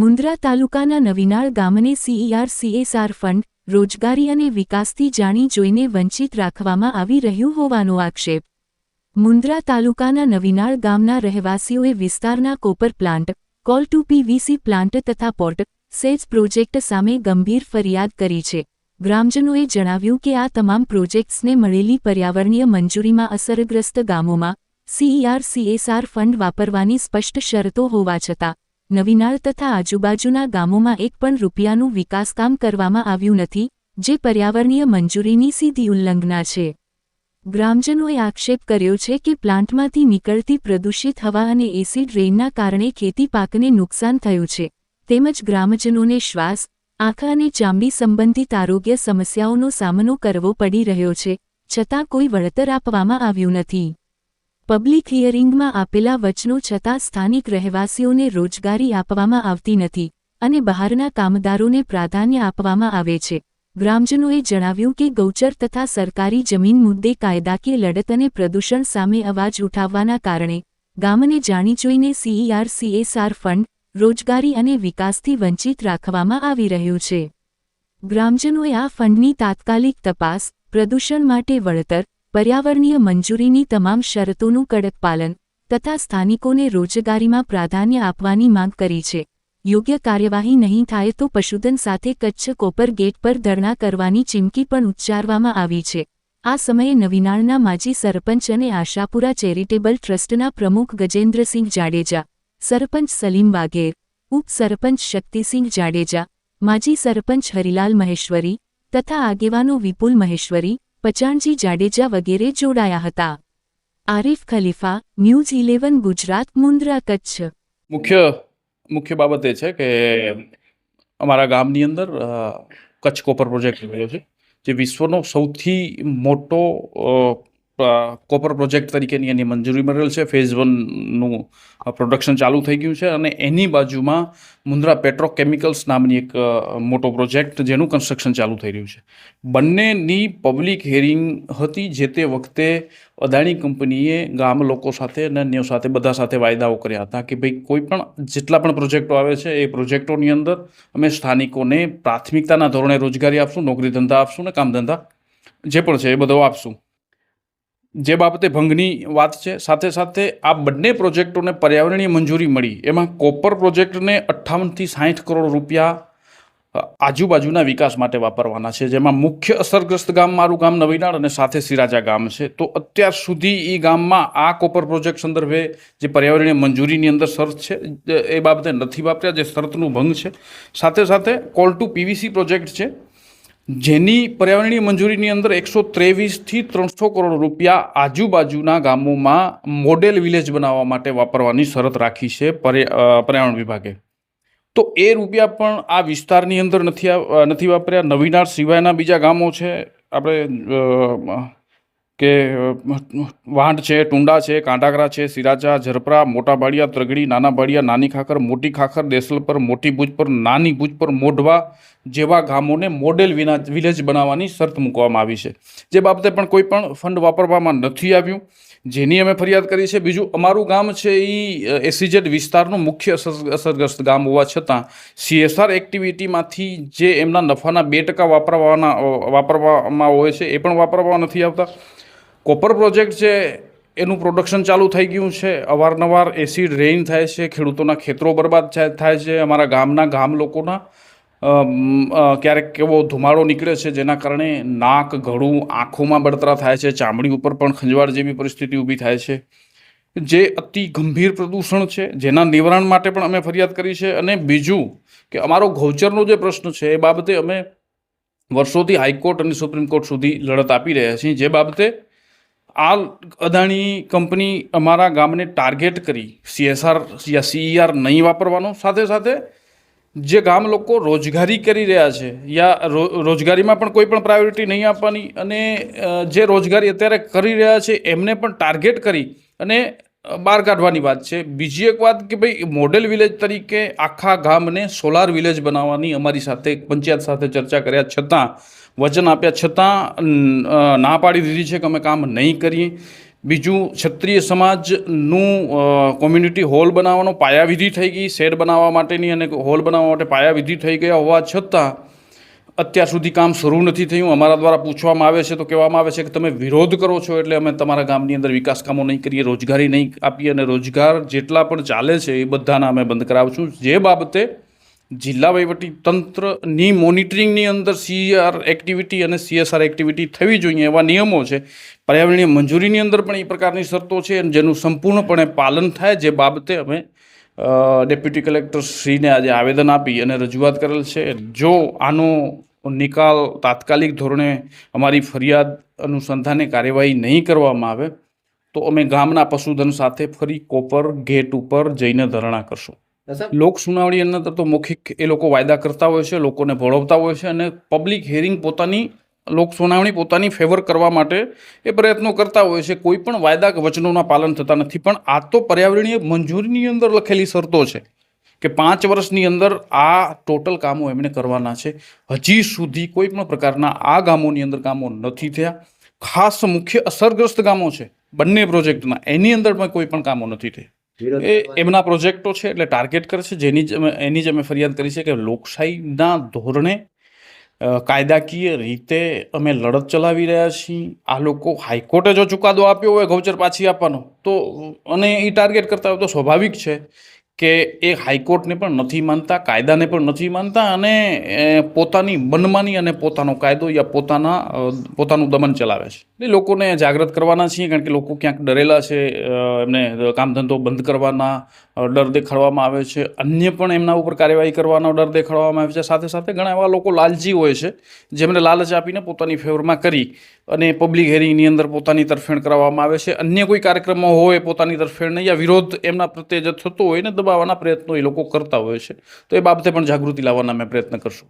મુન્દ્રા તાલુકાના નવીનાળ ગામને CER-CSR fund, રોજગારી અને વિકાસથી જાણી જોઈને વંચિત રાખવામાં આવી રહ્યું હોવાનો આક્ષેપ. મુન્દ્રા તાલુકાના નવીનાળ ગામના રહેવાસીઓએ વિસ્તારના copper plant, coal to PVC plant તથા પોર્ટ, સેજ પ્રોજેક્ટ સામે ગંભીર ફરિયાદ કરી છે. ગ્રામજનોએ જણાવ્યું કે આ તમામ પ્રોજેક્ટ્સને મળેલી પર્યાવરણીય મંજૂરીમાં અસરગ્રસ્ત ગામોમાં CER-CSR ફંડ વાપરવાની સ્પષ્ટ શરતો હોવા છતાં નવીનાળ તથા આજુબાજુના ગામોમાં એક પણ રૂપિયાનું વિકાસકામ કરવામાં આવ્યું નથી, જે પર્યાવરણીય મંજૂરીની સીધી ઉલ્લંઘના છે. ગ્રામજનોએ આક્ષેપ કર્યો છે કે પ્લાન્ટમાંથી નીકળતી પ્રદૂષિત હવા અને એસિડ રેઇનના કારણે ખેતી પાકને નુકસાન થયું છે, તેમજ ગ્રામજનોને શ્વાસ, આંખ અને ચામડી સંબંધિત આરોગ્ય સમસ્યાઓનો સામનો કરવો પડી રહ્યો છે, છતાં કોઈ વળતર આપવામાં આવ્યું નથી. પબ્લિક હિયરિંગમાં આપેલા વચનો છતાં સ્થાનિક રહેવાસીઓને રોજગારી આપવામાં આવતી નથી અને બહારના કામદારોને પ્રાધાન્ય આપવામાં આવે છે. ગ્રામજનોએ જણાવ્યું કે ગૌચર તથા સરકારી જમીન મુદ્દે કાયદાકીય લડત અને પ્રદૂષણ સામે અવાજ ઉઠાવવાના કારણે ગામને જાણી જોઈને CER-CSR ફંડ, રોજગારી અને વિકાસથી વંચિત રાખવામાં આવી રહ્યું છે. ગ્રામજનોએ આ ફંડની તાત્કાલિક તપાસ, પ્રદૂષણ માટે વળતર, પર્યાવરણીય મંજૂરીની તમામ શરતોનું કડક પાલન તથા સ્થાનિકોને રોજગારીમાં પ્રાધાન્ય આપવાની માંગ કરી છે. યોગ્ય કાર્યવાહી નહીં થાય તો પશુધન સાથે કચ્છ કોપર ગેટ પર ધરણા કરવાની ચીમકી પણ ઉચ્ચારવામાં આવી છે. આ સમયે નવીનાળના માજી સરપંચ અને આશાપુરા ચેરિટેબલ ટ્રસ્ટના પ્રમુખ ગજેન્દ્રસિંહ જાડેજા, સરપંચ સલીમ વાઘેર, ઉપસરપંચ શક્તિસિંહ જાડેજા, માજી સરપંચ હરિલાલ મહેશ્વરી તથા આગેવાનો વિપુલ મહેશ્વરી, પચાણજી જાડેજા વગેરે જોડાયા હતા. આરિફ ખલીફા, ન્યૂઝ 11 ગુજરાત, મુન્દ્રા, કચ્છ. મુખ્ય બાબત એ છે કે અમારા ગામની અંદર કચ્છ કોપર પ્રોજેક્ટ થયો છે, જે વિશ્વનો સૌથી મોટો કોપર પ્રોજેક્ટ તરીકેની એની મંજૂરી મળેલ છે. ફેઝ 1નું પ્રોડક્શન ચાલુ થઈ ગયું છે અને એની બાજુમાં મુન્દ્રા પેટ્રોકેમિકલ્સ નામની એક મોટો પ્રોજેક્ટ જેનું કન્સ્ટ્રક્શન ચાલુ થઈ રહ્યું છે. બંનેની પબ્લિક હિયરિંગ હતી. જે તે વખતે અદાણી કંપનીએ ગામ લોકો સાથે અને અન્ય સાથે બધા સાથે વાયદાઓ કર્યા હતા કે ભાઈ કોઈ પણ જેટલા પણ પ્રોજેક્ટો આવે છે એ પ્રોજેક્ટોની અંદર અમે સ્થાનિકોને પ્રાથમિકતાના ધોરણે રોજગારી આપશું, નોકરી ધંધા આપશું ને કામ ધંધા જે પણ છે એ બધો આપશું. જે બાબતે ભંગની વાત છે. સાથે સાથે આ બંને પ્રોજેક્ટોને પર્યાવરણીય મંજૂરી મળી. એમાં કોપર પ્રોજેક્ટને 58 થી 60 કરોડ રૂપિયા આજુબાજુના વિકાસ માટે વાપરવાના છે, જેમાં મુખ્ય અસરગ્રસ્ત ગામ મારું ગામ નવીનાળ અને સાથે સિરાજા ગામ છે. તો અત્યાર સુધી એ ગામમાં આ કોપર પ્રોજેક્ટ સંદર્ભે જે પર્યાવરણીય મંજૂરીની અંદર શરત છે એ બાબતે નથી વાપર્યા, જે શરતનું ભંગ છે. સાથે સાથે કોલ ટુ PVC પ્રોજેક્ટ છે, જેની પર્યાવરણીય મંજૂરીની અંદર 123 થી 300 કરોડ રૂપિયા આજુબાજુના ગામોમાં મોડેલ વિલેજ બનાવવા માટે વાપરવાની શરત રાખી છે પર્યાવરણ વિભાગે. તો એ રૂપિયા પણ આ વિસ્તારની અંદર નથી વાપર્યા. નવીનાળ સિવાયના બીજા ગામો છે, આપણે કે વાંઢ છે, ટુંડા છે, કાંટાગરા છે, સિરાજા, ઝરપરા, મોટા ભાડિયા, ત્રગડી, નાના ભાડિયા, નાની ખાખર, મોટી ખાખર, દેસલપર, મોટી ભુજપર, નાની ભુજપર, મોઢવા જેવા ગામોને મોડેલ વિલેજ બનાવવાની શરત મૂકવામાં આવી છે. જે બાબતે પણ કોઈ પણ ફંડ વાપરવામાં નથી આવ્યું, જેની અમે ફરિયાદ કરી છે. બીજું, અમારું ગામ છે એ SEZ વિસ્તારનું મુખ્ય અસરગ્રસ્ત ગામ હોવા છતાં CSR એક્ટિવિટીમાંથી જે એમના નફાના 2% વાપરવામાં હોય છે એ પણ વાપરવામાં નથી આવતા. કોપર પ્રોજેક્ટ છે એનું પ્રોડક્શન ચાલુ થઈ ગયું છે. અવારનવાર એસિડ રેઇન થાય છે, ખેડૂતોના ખેતરો બરબાદ થાય છે. અમારા ગામ લોકોના ક્યારેક એવો ધુમાડો નીકળે છે જેના કારણે નાક, ગળું, આંખોમાં બળતરા થાય છે, ચામડી ઉપર પણ ખંજવાળ જેવી પરિસ્થિતિ ઊભી થાય છે, જે અતિ ગંભીર પ્રદૂષણ છે. જેના નિવારણ માટે પણ અમે ફરિયાદ કરી છે. અને બીજું કે અમારો ગૌચરનો જે પ્રશ્ન છે એ બાબતે અમે વર્ષોથી હાઈકોર્ટ અને સુપ્રીમ કોર્ટ સુધી લડત આપી રહ્યા છીએ. જે બાબતે આ અદાણી કંપની અમારા ગામને ટાર્ગેટ કરી CSR યા CER નહીં વાપરવાનો, સાથે સાથે જે ગામ લોકો રોજગારી કરી રહ્યા છે યા રોજગારીમાં પણ કોઈ પણ પ્રાયોરિટી નહીં આપવાની, અને જે રોજગારી અત્યારે કરી રહ્યા છે એમને પણ ટાર્ગેટ કરી અને બહાર કાઢવાની વાત છે. બીજી એક વાત કે ભાઈ મોડેલ વિલેજ તરીકે આખા ગામને સોલાર વિલેજ બનાવવાની અમારી સાથે પંચાયત સાથે ચર્ચા કર્યા છતાં, વચન આપ્યા છતાં ના પાડી દીધી છે કે અમે કામ નહીં કરીએ. બીજું ક્ષત્રિય સમાજનું કોમ્યુનિટી હોલ બનાવવાનો પાયાવિધિ થઈ ગઈ, શેડ બનાવવા માટેની અને હોલ બનાવવા માટે પાયાવિધિ થઈ ગયા હોવા છતાં અત્યાર સુધી કામ શરૂ નથી થયું. અમારા દ્વારા પૂછવામાં આવે છે તો કહેવામાં આવે છે કે તમે વિરોધ કરો છો એટલે અમે તમારા ગામની અંદર વિકાસ કામો નહીં કરીએ, રોજગારી નહીં આપીએ અને રોજગાર જેટલા પણ ચાલે છે એ બધાના અમે બંધ કરાવશું. જે બાબતે જિલ્લા વહીવટી તંત્રની મોનિટરિંગની અંદર CR એક્ટિવિટી અને CSR એક્ટિવિટી થવી જોઈએ એવા નિયમો છે. પર્યાવરણીય મંજૂરીની અંદર પણ એ પ્રકારની શરતો છે અને જેનું સંપૂર્ણપણે પાલન થાય, જે બાબતે અમે ડેપ્યુટી કલેક્ટર શ્રીને આજે આવેદન આપી અને રજૂઆત કરેલ છે. જો આનો નિકાલ તાત્કાલિક ધોરણે અમારી ફરિયાદ અનુસંધાને કાર્યવાહી નહીં કરવામાં આવે તો અમે ગામના પશુધન સાથે ફરી કોપર ગેટ ઉપર જઈને ધરણા કરશું. લોક સુનાવણી અંદર તો મૌખિક એ લોકો વાયદા કરતા હોય છે, લોકોને ભોળવતા હોય છે અને પબ્લિક હિયરિંગ પોતાની લોક સુનાવણી પોતાની ફેવર કરવા માટે એ પ્રયત્નો કરતા હોય છે. કોઈ પણ વાયદા કે વચનોના પાલન થતા નથી. પણ આ તો પર્યાવરણીય મંજૂરીની અંદર લખેલી શરતો છે કે 5 વર્ષની અંદર આ ટોટલ કામો એમણે કરવાના છે. હજી સુધી કોઈ પણ પ્રકારના આ ગામોની અંદર કામો નથી થયા. ખાસ મુખ્ય અસરગ્રસ્ત ગામો છે બંને પ્રોજેક્ટના, એની અંદર પણ કોઈ પણ કામો નથી થયા. એ એમના પ્રોજેક્ટો છે એટલે ટાર્ગેટ કરે છે. એની જ અમે ફરિયાદ કરી છે કે લોકશાહીના ધોરણે કાયદાકીય રીતે અમે લડત ચલાવી રહ્યા છીએ. આ લોકો હાઈકોર્ટે જો ચુકાદો આપ્યો હોય ગૌચર પાછી આપવાનો તો અને એ ટાર્ગેટ કરતા હોય તો સ્વાભાવિક છે કે એ હાઈકોર્ટને પણ નથી માનતા, કાયદાને પણ નથી માનતા અને પોતાની મનમાની અને પોતાનો કાયદો યા પોતાનું દમન ચલાવે છે. એટલે લોકોને જાગૃત કરવાના છીએ કારણ કે લોકો ક્યાંક ડરેલા છે, એમને કામ ધંધો બંધ કરવાના ડર દેખાડવામાં આવે છે, અન્ય પણ એમના ઉપર કાર્યવાહી કરવાનો ડર દેખાડવામાં આવે છે. સાથે સાથે ઘણા એવા લોકો લાલચી હોય છે જેમને લાલચ આપીને પોતાની ફેવરમાં કરી અને પબ્લિક હેરિંગની અંદર પોતાની તરફેણ કરવામાં આવે છે. અન્ય કોઈ કાર્યક્રમો હોય પોતાની તરફેણ નહીં યા વિરોધ એમના પ્રત્યે જે થતો હોય ને દબાવવાના પ્રયત્નો એ લોકો કરતા હોય છે. તો એ બાબતે પણ જાગૃતિ લાવવાના અમે પ્રયત્ન કરશું.